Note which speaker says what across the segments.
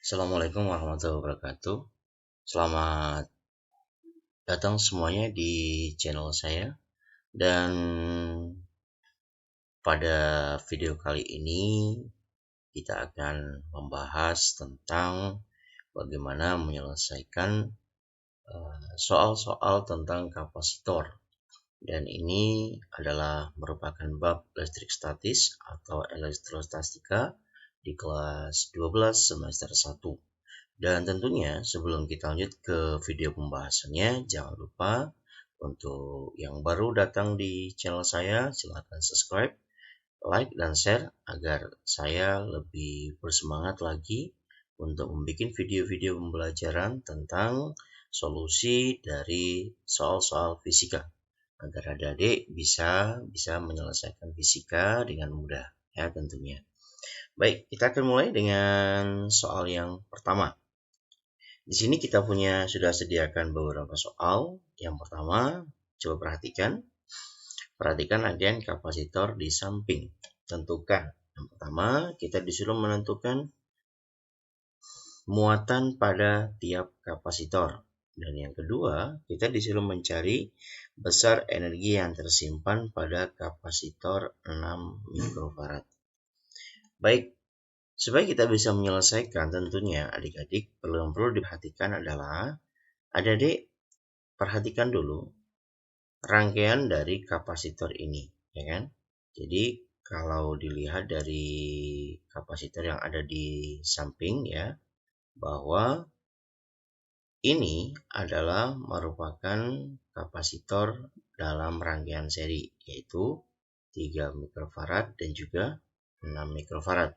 Speaker 1: Assalamualaikum warahmatullahi wabarakatuh. Selamat datang semuanya di channel saya. Dan pada video kali ini kita akan membahas tentang bagaimana menyelesaikan soal-soal tentang kapasitor. Dan ini adalah merupakan bab listrik statis atau elektrostatika di kelas 12 semester 1. Dan tentunya sebelum kita lanjut ke video pembahasannya, jangan lupa untuk yang baru datang di channel saya, silahkan subscribe, like, dan share agar saya lebih bersemangat lagi untuk membuat video-video pembelajaran tentang solusi dari soal-soal fisika agar adik-adik bisa menyelesaikan fisika dengan mudah ya tentunya. Baik, kita akan mulai dengan soal yang pertama. Di sini kita sudah sediakan beberapa soal. Yang pertama, coba perhatikan rangkaian kapasitor di samping. Tentukan. Yang pertama, kita disuruh menentukan muatan pada tiap kapasitor. Dan yang kedua, kita disuruh mencari besar energi yang tersimpan pada kapasitor 6 mikrofarad. Baik, supaya kita bisa menyelesaikan, tentunya adik-adik yang perlu diperhatikan adalah adik-adik perhatikan dulu rangkaian dari kapasitor ini, ya kan? Jadi kalau dilihat dari kapasitor yang ada di samping ya, bahwa ini adalah merupakan kapasitor dalam rangkaian seri, yaitu 3 mikrofarad dan juga 6 mikrofarad.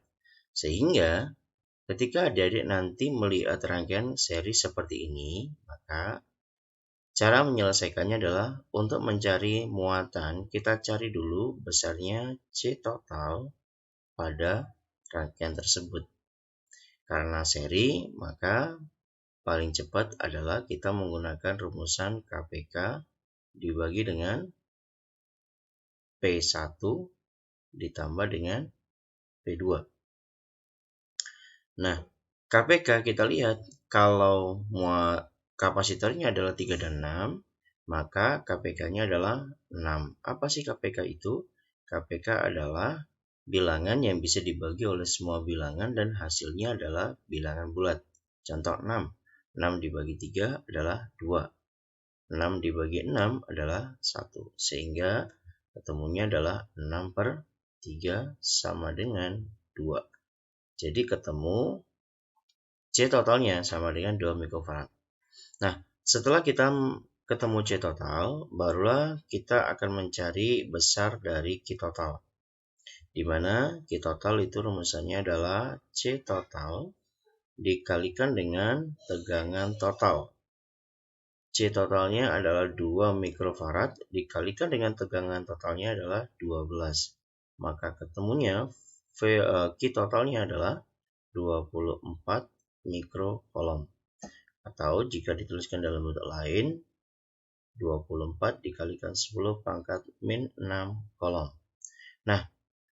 Speaker 1: Sehingga ketika adik-adik nanti melihat rangkaian seri seperti ini, maka cara menyelesaikannya adalah untuk mencari muatan, kita cari dulu besarnya C total pada rangkaian tersebut. Karena seri, maka paling cepat adalah kita menggunakan rumusan KPK dibagi dengan P1 ditambah dengan P2. Nah, KPK kita lihat kalau kapasitornya adalah 3 dan 6, maka KPK-nya adalah 6. Apa sih KPK itu? KPK adalah bilangan yang bisa dibagi oleh semua bilangan dan hasilnya adalah bilangan bulat. Contoh 6. 6 dibagi 3 adalah 2. 6 dibagi 6 adalah 1. Sehingga ketemunya adalah 6/3 sama dengan 2. Jadi ketemu C totalnya sama dengan 2 mikrofarad. Nah, setelah kita ketemu C total, barulah kita akan mencari besar dari Q total. Di mana Q total itu rumusannya adalah C total dikalikan dengan tegangan total. C totalnya adalah 2 mikrofarad dikalikan dengan tegangan totalnya adalah 12. Maka ketemunya Q totalnya adalah 24 mikrocoulomb. Atau jika dituliskan dalam bentuk lain, 24 dikalikan 10 pangkat min 6 coulomb. Nah,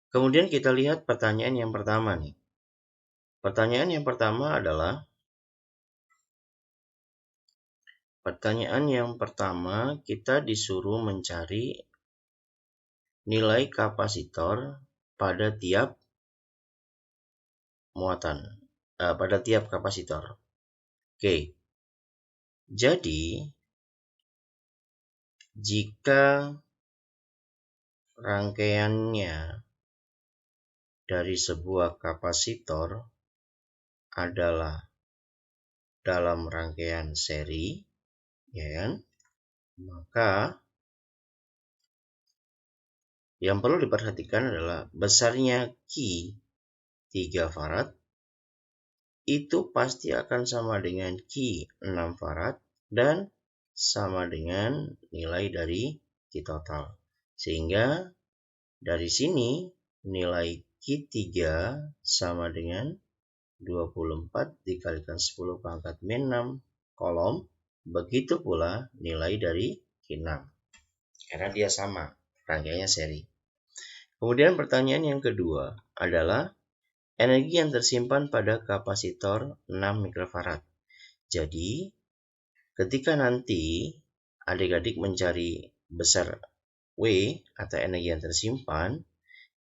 Speaker 1: kemudian kita lihat pertanyaan yang pertama nih. Pertanyaan yang pertama adalah kita disuruh mencari nilai kapasitor pada tiap muatan, pada tiap kapasitor. Oke. Jadi jika rangkaiannya dari sebuah kapasitor adalah dalam rangkaian seri, ya kan? Maka yang perlu diperhatikan adalah besarnya Q 3 farad itu pasti akan sama dengan Q 6 farad dan sama dengan nilai dari Q total. Sehingga dari sini nilai Q3 sama dengan 24 dikalikan 10 pangkat min 6 coulomb. Begitu pula nilai dari Q6. Karena dia sama, rangkaiannya seri. Kemudian pertanyaan yang kedua adalah energi yang tersimpan pada kapasitor 6 mikrofarad. Jadi, ketika nanti adik-adik mencari besar W atau energi yang tersimpan,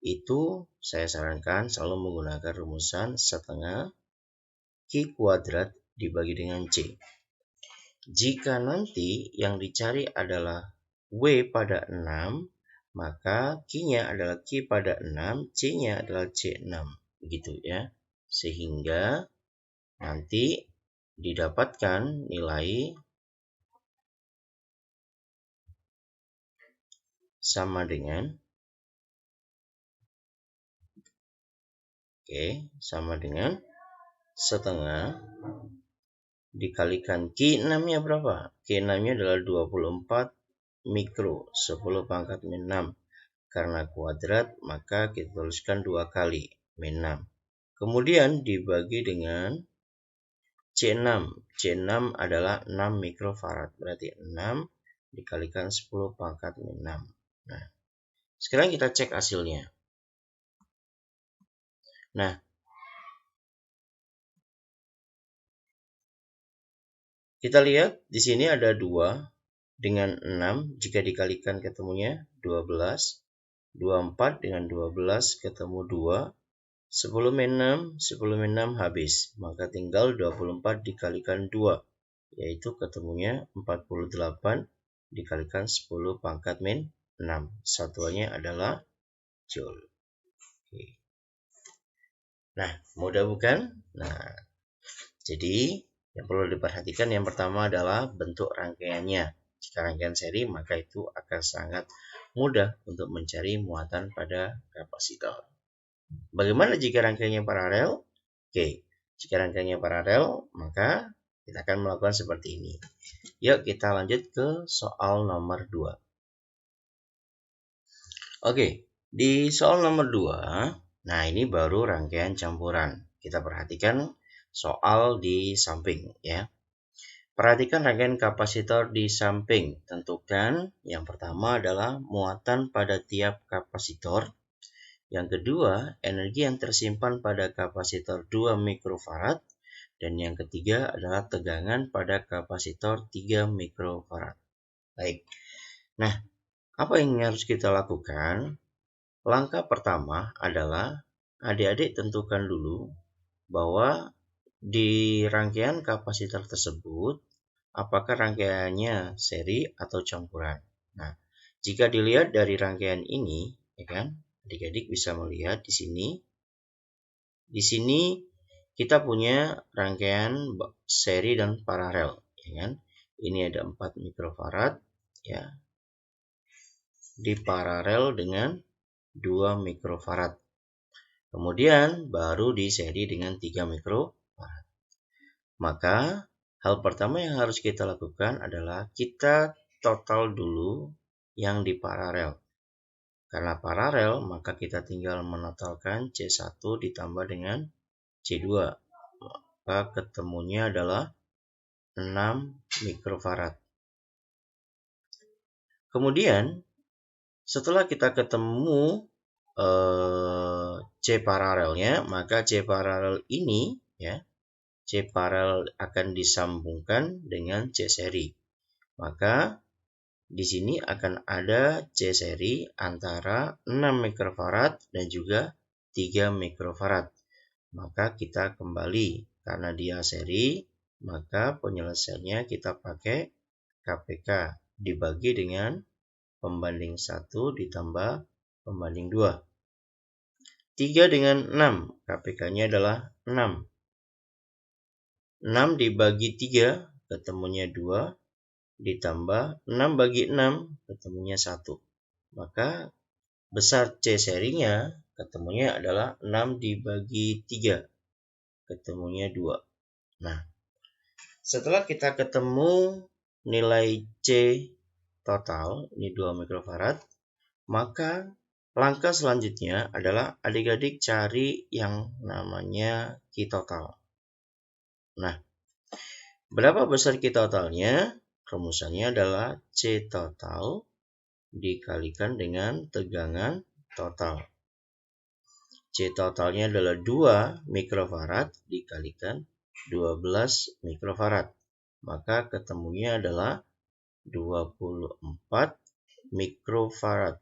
Speaker 1: itu saya sarankan selalu menggunakan rumusan setengah Q kuadrat dibagi dengan C. Jika nanti yang dicari adalah W pada 6, maka Q-nya adalah Q pada 6, C-nya adalah C6. Begitu ya. Sehingga nanti didapatkan nilai sama dengan sama dengan setengah dikalikan Q6-nya berapa? Q6-nya adalah 24 mikro, 10 pangkat min 6. Karena kuadrat, maka kita tuliskan 2 kali, min 6. Kemudian dibagi dengan C6. C6 adalah 6 mikrofarad, berarti 6 dikalikan 10 pangkat min 6. Nah, sekarang kita cek hasilnya. Nah, kita lihat di sini ada 2 dengan 6, jika dikalikan ketemunya 12. 24 dengan 12 ketemu 2. 10 min 6, 10 min 6 habis. Maka tinggal 24 dikalikan 2, yaitu ketemunya 48 dikalikan 10 pangkat min 6. Satuannya adalah joule. Oke. Nah, mudah bukan? Nah, jadi yang perlu diperhatikan yang pertama adalah bentuk rangkaiannya. Jika rangkaian seri, maka itu akan sangat mudah untuk mencari muatan pada kapasitor. Bagaimana jika rangkaiannya paralel? Oke, jika rangkaiannya paralel, maka kita akan melakukan seperti ini. Yuk kita lanjut ke soal nomor 2. Oke, di soal nomor 2, nah ini baru rangkaian campuran. Kita perhatikan soal di samping ya. Perhatikan rangkaian kapasitor di samping. Tentukan yang pertama adalah muatan pada tiap kapasitor. Yang kedua, energi yang tersimpan pada kapasitor 2 mikrofarad. Dan yang ketiga adalah tegangan pada kapasitor 3 mikrofarad. Baik. Nah, apa yang harus kita lakukan? Langkah pertama adalah adik-adik tentukan dulu bahwa di rangkaian kapasitor tersebut, apakah rangkaiannya seri atau campuran. Nah, jika dilihat dari rangkaian ini, ya kan, adik-adik bisa melihat di sini. Di sini kita punya rangkaian seri dan paralel, ya kan? Ini ada 4 mikrofarad, ya, di paralel dengan 2 mikrofarad. Kemudian baru di seri dengan 3 mikrofarad. Maka hal pertama yang harus kita lakukan adalah kita total dulu yang di paralel. Karena paralel, maka kita tinggal menotalkan C1 ditambah dengan C2. Maka ketemunya adalah 6 mikrofarad. Kemudian, setelah kita ketemu C paralelnya, maka C paralel ini, ya, C paralel akan disambungkan dengan C seri. Maka di sini akan ada C seri antara 6 mikrofarad dan juga 3 mikrofarad. Maka kita kembali, karena dia seri, maka penyelesaiannya kita pakai KPK dibagi dengan pembanding 1 ditambah pembanding 2. 3 dengan 6, KPK-nya adalah 6. 6 dibagi 3, ketemunya 2, ditambah 6 bagi 6, ketemunya 1. Maka besar C serinya, ketemunya adalah 6 dibagi 3, ketemunya 2. Nah, setelah kita ketemu nilai C total, ini 2 mikrofarad, maka langkah selanjutnya adalah adik-adik cari yang namanya Q total. Nah, berapa besar Q totalnya? Rumusannya adalah C total dikalikan dengan tegangan total. C totalnya adalah 2 mikrofarad dikalikan 12 mikrofarad. Maka ketemunya adalah 24 mikrofarad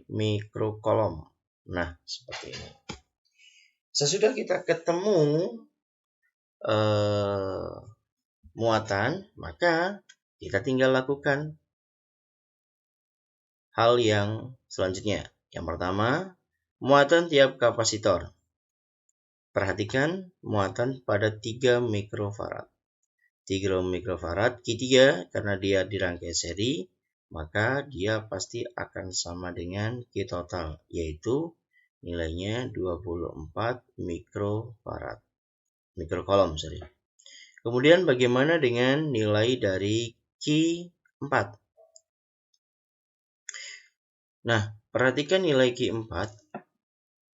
Speaker 1: mikrokolom. Nah, seperti ini. Sesudah kita ketemu muatan, maka kita tinggal lakukan hal yang selanjutnya. Yang pertama, muatan tiap kapasitor. Perhatikan muatan pada 3 mikrofarad. 3 mikrofarad Q3 karena dia dirangkai seri, maka dia pasti akan sama dengan Q total, yaitu nilainya 24 mikrofarad. Mikrokolom, sorry. Kemudian bagaimana dengan nilai dari Q4? Nah, perhatikan nilai Q4.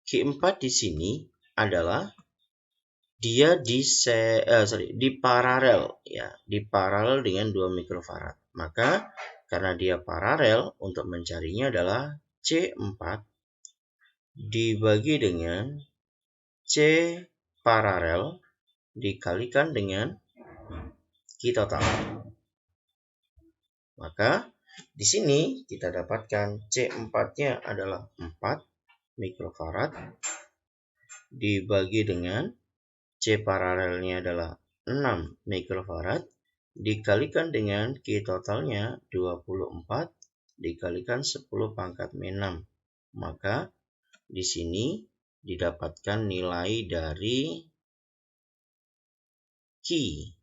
Speaker 1: Q4 di sini adalah dia di paralel ya, di paralel dengan 2 mikrofarad. Maka karena dia paralel, untuk mencarinya adalah C4 dibagi dengan C paralel dikalikan dengan Q total. Maka di sini kita dapatkan C4-nya adalah 4 mikrofarad dibagi dengan C paralelnya adalah 6 mikrofarad dikalikan dengan Q totalnya 24 dikalikan 10 pangkat min 6. Maka di sini didapatkan nilai dari Q4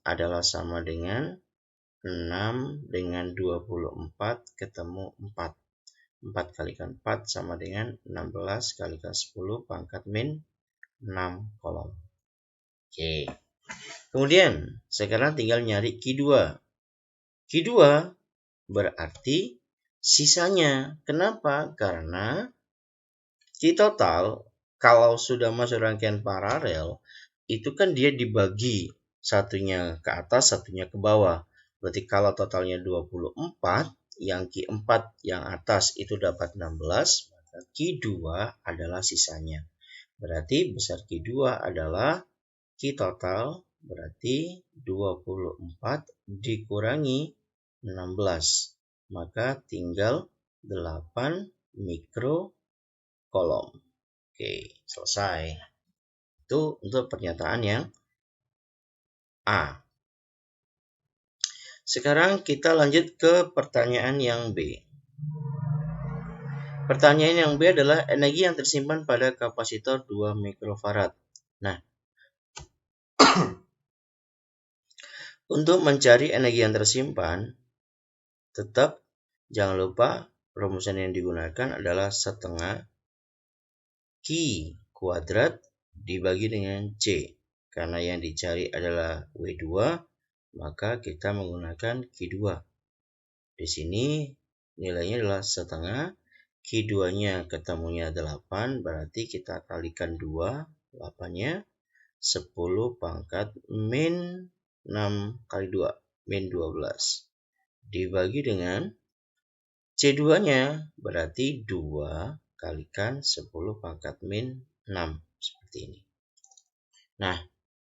Speaker 1: adalah sama dengan 6 dengan 24 ketemu 4. 4 kalikan 4 sama dengan 16 kalikan 10 pangkat min 6 kolom. Oke. Kemudian sekarang tinggal nyari Q2. Q2 berarti sisanya. Kenapa? Karena Q total kalau sudah masuk rangkaian paralel itu kan dia dibagi, satunya ke atas, satunya ke bawah. Berarti kalau totalnya 24, yang Q4 yang atas itu dapat 16, maka Q2 adalah sisanya. Berarti besar Q2 adalah Q total, berarti 24 dikurangi 16. Maka tinggal 8 mikrokolom. Oke, selesai. Itu untuk pernyataan yang A. Sekarang kita lanjut ke pertanyaan yang B. Pertanyaan yang B adalah energi yang tersimpan pada kapasitor 2 mikrofarad. Nah, untuk mencari energi yang tersimpan, tetap jangan lupa rumusan yang digunakan adalah setengah Q kuadrat dibagi dengan C. Karena yang dicari adalah W2, maka kita menggunakan Q2. Di sini nilainya adalah setengah. Q2-nya ketemunya 8, berarti kita kalikan 2, 8-nya 10 pangkat min 6 kali 2, min 12. Dibagi dengan C2-nya, berarti 2 kalikan 10 pangkat min 6, seperti ini. Nah,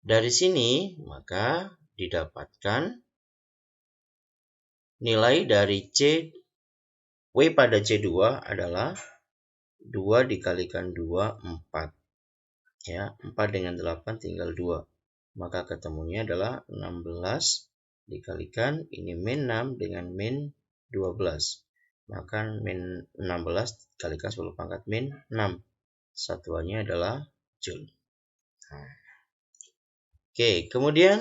Speaker 1: dari sini maka didapatkan nilai dari W pada C2 adalah 2 dikalikan 2, 4. Ya, 4 dengan 8 tinggal 2. Maka ketemunya adalah 16 dikalikan ini min 6 dengan min 12. Maka min 16 dikalikan 10 pangkat min 6. Satuannya adalah Joule. Oke, kemudian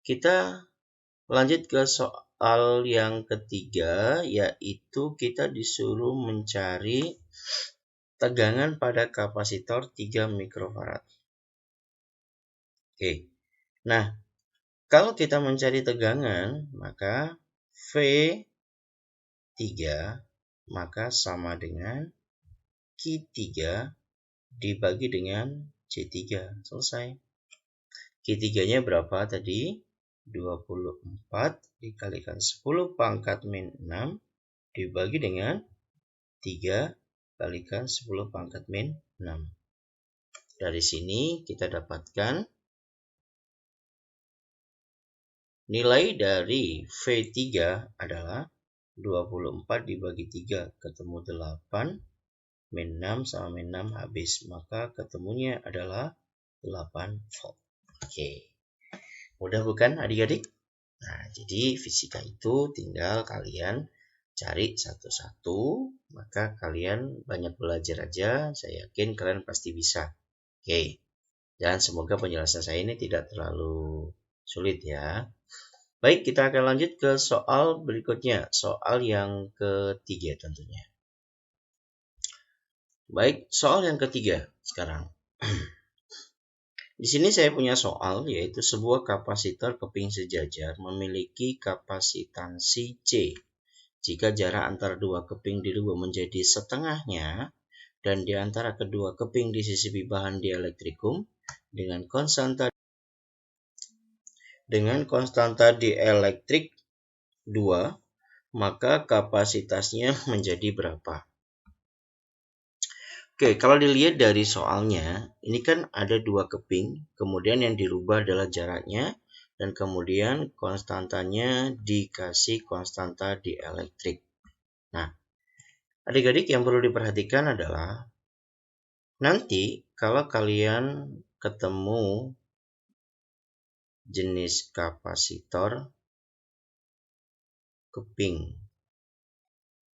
Speaker 1: kita lanjut ke soal yang ketiga, yaitu kita disuruh mencari tegangan pada kapasitor 3 mikrofarad. Oke. Nah, kalau kita mencari tegangan, maka V3 maka sama dengan Q3 dibagi dengan C3. Selesai. Q3-nya berapa tadi? 24 dikalikan 10 pangkat min 6 dibagi dengan 3 kalikan 10 pangkat min 6. Dari sini kita dapatkan nilai dari V3 adalah 24 dibagi 3, ketemu 8, min 6 sama min 6 habis. Maka ketemunya adalah 8 volt. Oke. Mudah bukan adik-adik? Nah, jadi fisika itu tinggal kalian cari satu-satu, maka kalian banyak belajar aja, saya yakin kalian pasti bisa. Oke. Dan semoga penjelasan saya ini tidak terlalu sulit ya. Baik, kita akan lanjut ke soal berikutnya, soal yang ketiga tentunya. Baik, soal yang ketiga sekarang. Di sini saya punya soal, yaitu sebuah kapasitor keping sejajar memiliki kapasitansi C. Jika jarak antara dua keping dirubah menjadi setengahnya, dan di antara kedua keping disisipi bahan dielektrikum dengan konstanta dielektrik 2, maka kapasitasnya menjadi berapa? Oke, kalau dilihat dari soalnya, ini kan ada dua keping, kemudian yang dirubah adalah jaraknya, dan kemudian konstantanya dikasih konstanta dielektrik. Nah, adik-adik yang perlu diperhatikan adalah, nanti kalau kalian ketemu jenis kapasitor keping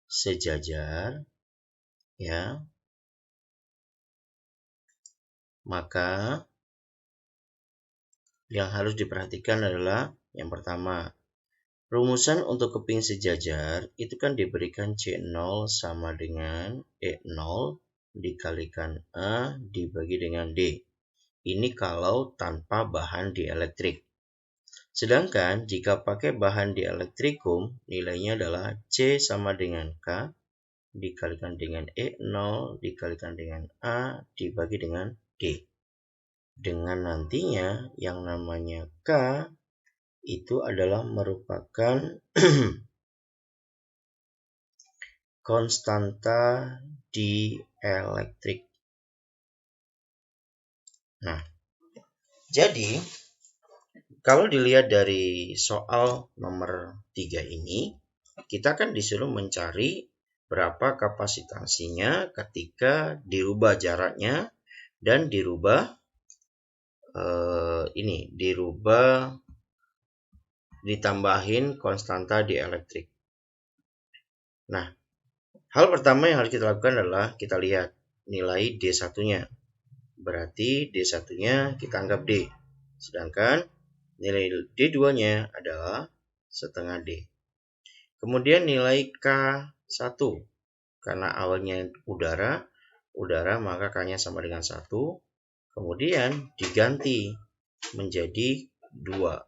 Speaker 1: sejajar, ya, maka yang harus diperhatikan adalah yang pertama, rumusan untuk keping sejajar itu kan diberikan C0 sama dengan E0 dikalikan A dibagi dengan D. Ini kalau tanpa bahan dielektrik. Sedangkan jika pakai bahan dielektrikum, nilainya adalah C sama dengan K dikalikan dengan E0 dikalikan dengan A dibagi dengan D. Dengan nantinya yang namanya K itu adalah merupakan konstanta dielektrik. Nah, jadi kalau dilihat dari soal nomor 3 ini, kita kan disuruh mencari berapa kapasitansinya ketika dirubah jaraknya dan dirubah ditambahin konstanta dielektrik. Nah, hal pertama yang harus kita lakukan adalah kita lihat nilai D1-nya. Berarti D1-nya kita anggap D. Sedangkan nilai D2-nya adalah setengah D. Kemudian nilai K1. Karena awalnya udara maka K-nya sama dengan 1. Kemudian diganti menjadi 2.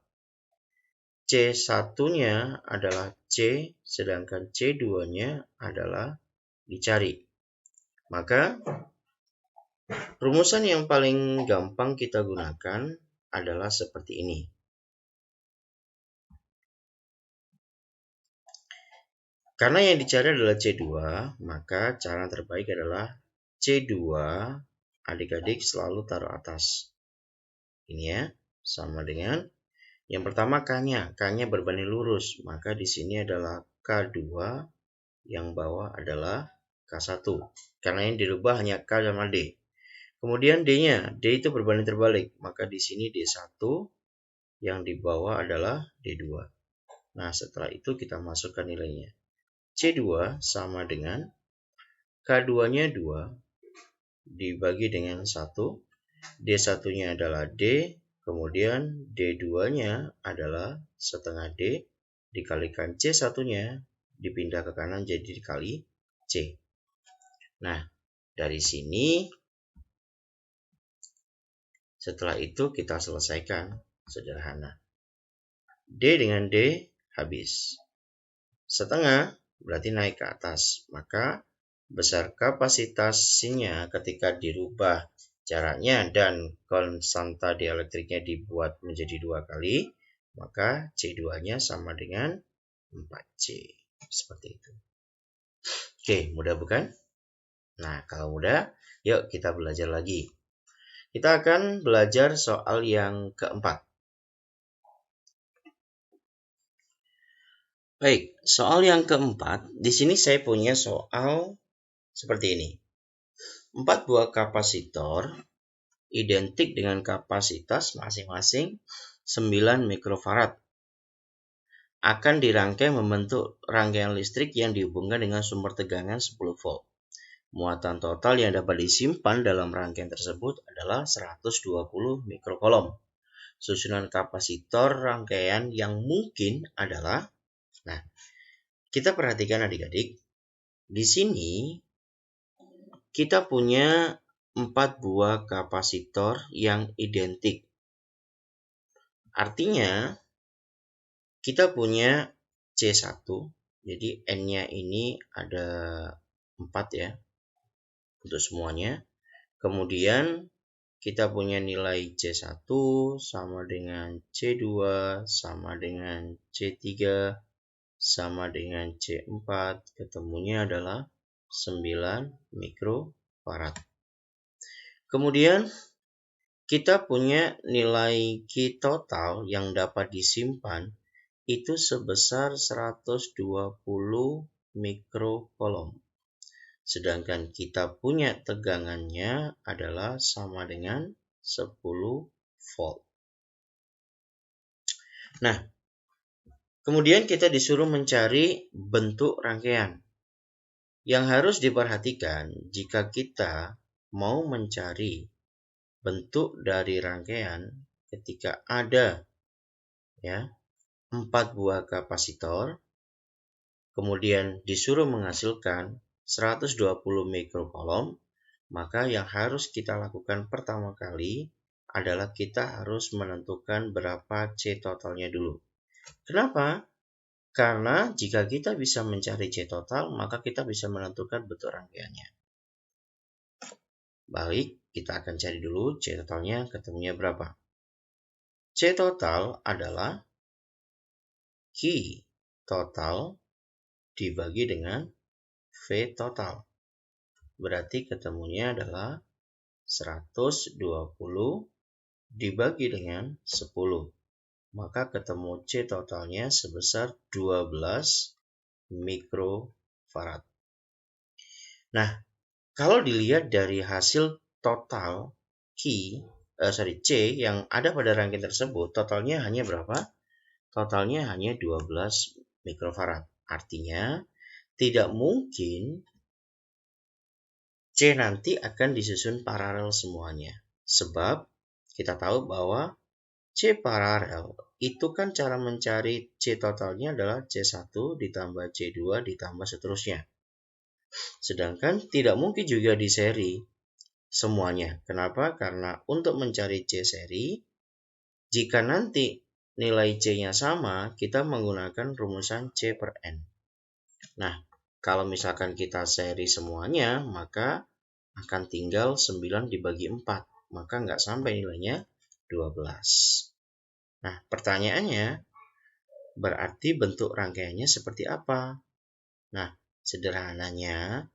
Speaker 1: C1-nya adalah C, sedangkan C2-nya adalah dicari. Maka rumusan yang paling gampang kita gunakan adalah seperti ini. Karena yang dicari adalah C2, maka cara terbaik adalah C2 adik-adik selalu taruh atas. Ini ya, sama dengan yang pertama K-nya. K-nya berbanding lurus, maka di sini adalah K2, yang bawah adalah K1. Karena yang dirubah hanya K sama D. Kemudian D-nya, D itu berbanding terbalik, maka di sini D1, yang di bawah adalah D2. Nah, setelah itu kita masukkan nilainya. C2 sama dengan K2-nya 2 dibagi dengan 1. D1-nya adalah D, kemudian D2-nya adalah setengah D, dikalikan C1-nya, dipindah ke kanan jadi dikali C. Nah, dari sini setelah itu kita selesaikan sederhana. D dengan D habis. Setengah berarti naik ke atas. Maka besar kapasitasnya ketika dirubah jaraknya dan konstanta dielektriknya dibuat menjadi 2 kali, maka C2-nya sama dengan 4C. Seperti itu. Oke, mudah bukan? Nah, kalau mudah, yuk kita belajar lagi. Kita akan belajar soal yang keempat. Baik, soal yang keempat, di sini saya punya soal seperti ini. 4 buah kapasitor identik dengan kapasitas masing-masing 9 mikrofarad akan dirangkai membentuk rangkaian listrik yang dihubungkan dengan sumber tegangan 10 volt. Muatan total yang dapat disimpan dalam rangkaian tersebut adalah 120 mikrokolom. Susunan kapasitor rangkaian yang mungkin adalah, nah, kita perhatikan adik-adik, di sini kita punya 4 buah kapasitor yang identik. Artinya, kita punya C1, jadi N-nya ini ada 4 ya, untuk semuanya. Kemudian kita punya nilai C1 sama dengan C2, sama dengan C3, sama dengan C4, ketemunya adalah 9 mikrofarad. Kemudian kita punya nilai Q total yang dapat disimpan itu sebesar 120 mikrokolom. Sedangkan kita punya tegangannya adalah sama dengan 10 volt. Nah, kemudian kita disuruh mencari bentuk rangkaian. Yang harus diperhatikan jika kita mau mencari bentuk dari rangkaian ketika ada ya 4 buah kapasitor, kemudian disuruh menghasilkan 120 mikrokolom, maka yang harus kita lakukan pertama kali adalah kita harus menentukan berapa C totalnya dulu. Kenapa? Karena jika kita bisa mencari C total, maka kita bisa menentukan bentuk rangkaiannya. Baik, kita akan cari dulu C totalnya, ketemunya berapa. C total adalah Q total dibagi dengan V total. Berarti ketemunya adalah 120 dibagi dengan 10. Maka ketemu C totalnya sebesar 12 mikrofarad. Nah, kalau dilihat dari hasil total C yang ada pada rangkaian tersebut, totalnya hanya berapa? Totalnya hanya 12 mikrofarad. Artinya, tidak mungkin C nanti akan disusun paralel semuanya. Sebab kita tahu bahwa C paralel itu kan cara mencari C totalnya adalah C1 ditambah C2 ditambah seterusnya. Sedangkan tidak mungkin juga di seri semuanya. Kenapa? Karena untuk mencari C seri, jika nanti nilai C-nya sama, kita menggunakan rumusan C per N. Nah, kalau misalkan kita seri semuanya, maka akan tinggal 9 dibagi 4. Maka nggak sampai nilainya 12. Nah, pertanyaannya, berarti bentuk rangkaiannya seperti apa? Nah, sederhananya,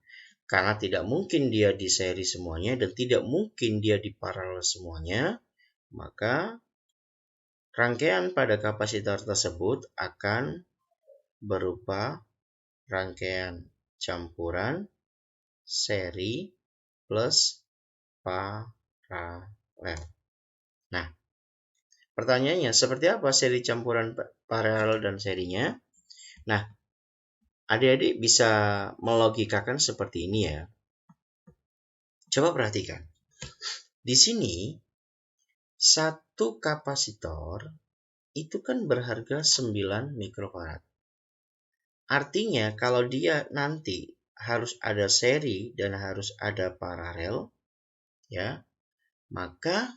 Speaker 1: karena tidak mungkin dia di seri semuanya dan tidak mungkin dia di paralel semuanya, maka rangkaian pada kapasitor tersebut akan berupa rangkaian campuran seri plus paralel. Nah, pertanyaannya seperti apa seri campuran paralel dan serinya? Nah, adik-adik bisa melogikakan seperti ini ya. Coba perhatikan. Di sini satu kapasitor itu kan berharga 9 mikrofarad. Artinya kalau dia nanti harus ada seri dan harus ada paralel, ya, maka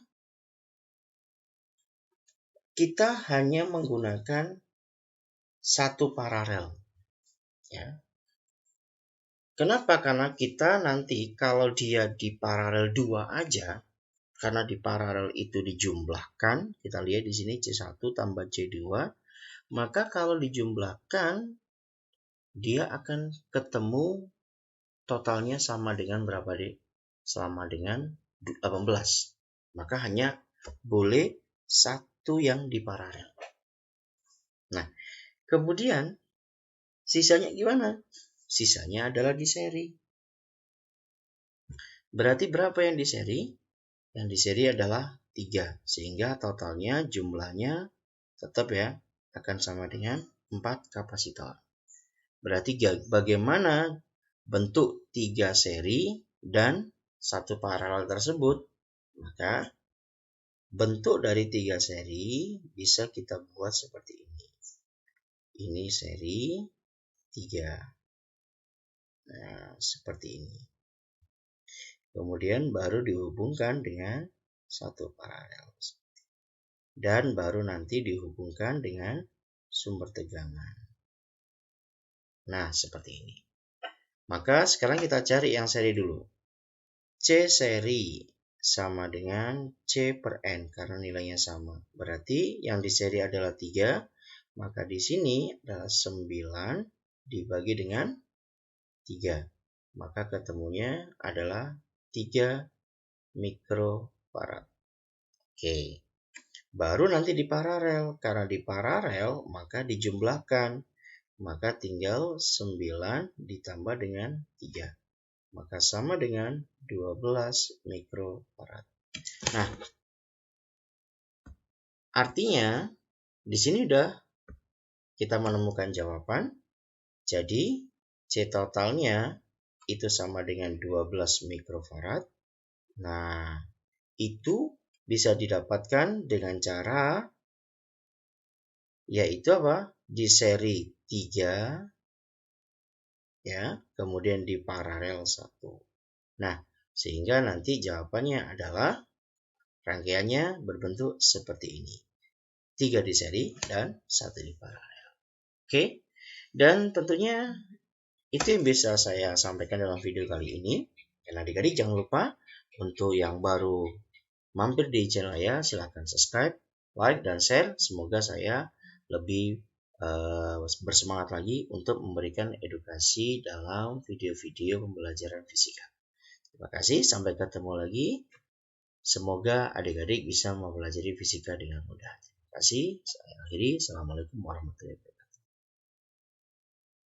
Speaker 1: kita hanya menggunakan satu paralel. Ya. Kenapa? Karena kita nanti kalau dia di paralel 2 aja, karena di paralel itu dijumlahkan, kita lihat di sini C1 tambah C2, maka kalau dijumlahkan dia akan ketemu totalnya sama dengan berapa, Dek? Sama dengan 18. Maka hanya boleh satu yang diparalel. Nah, kemudian sisanya gimana? Sisanya adalah di seri. Berarti berapa yang di seri? Yang di seri adalah 3. Sehingga totalnya jumlahnya tetap ya akan sama dengan 4 kapasitor. Berarti bagaimana bentuk 3 seri dan 1 paralel tersebut? Maka bentuk dari 3 seri bisa kita buat seperti ini. Ini seri 3. Nah, seperti ini. Kemudian baru dihubungkan dengan 1 paralel. Dan baru nanti dihubungkan dengan sumber tegangan. Nah, seperti ini. Maka sekarang kita cari yang seri dulu. C seri sama dengan C per N karena nilainya sama. Berarti yang di seri adalah 3. Maka di sini adalah 9 dibagi dengan 3. Maka ketemunya adalah 3 mikrofarad. Oke. Baru nanti di paralel. Karena di paralel maka dijumlahkan. Maka tinggal 9 ditambah dengan 3. Maka sama dengan 12 mikrofarad. Nah, artinya di sini udah kita menemukan jawaban. Jadi C totalnya itu sama dengan 12 mikrofarad. Nah, itu bisa didapatkan dengan cara yaitu apa? Di seri 3 ya, kemudian di paralel 1. Nah, sehingga nanti jawabannya adalah rangkaiannya berbentuk seperti ini. 3 di seri dan 1 di paralel. Oke. Dan tentunya itu yang bisa saya sampaikan dalam video kali ini. Dan adik-adik jangan lupa untuk yang baru mampir di channel saya, silahkan subscribe, like, dan share. Semoga saya lebih bersemangat lagi untuk memberikan edukasi dalam video-video pembelajaran fisika. Terima kasih, sampai ketemu lagi. Semoga adik-adik bisa mempelajari fisika dengan mudah. Terima kasih. Saya akhiri. Assalamualaikum warahmatullahi wabarakatuh.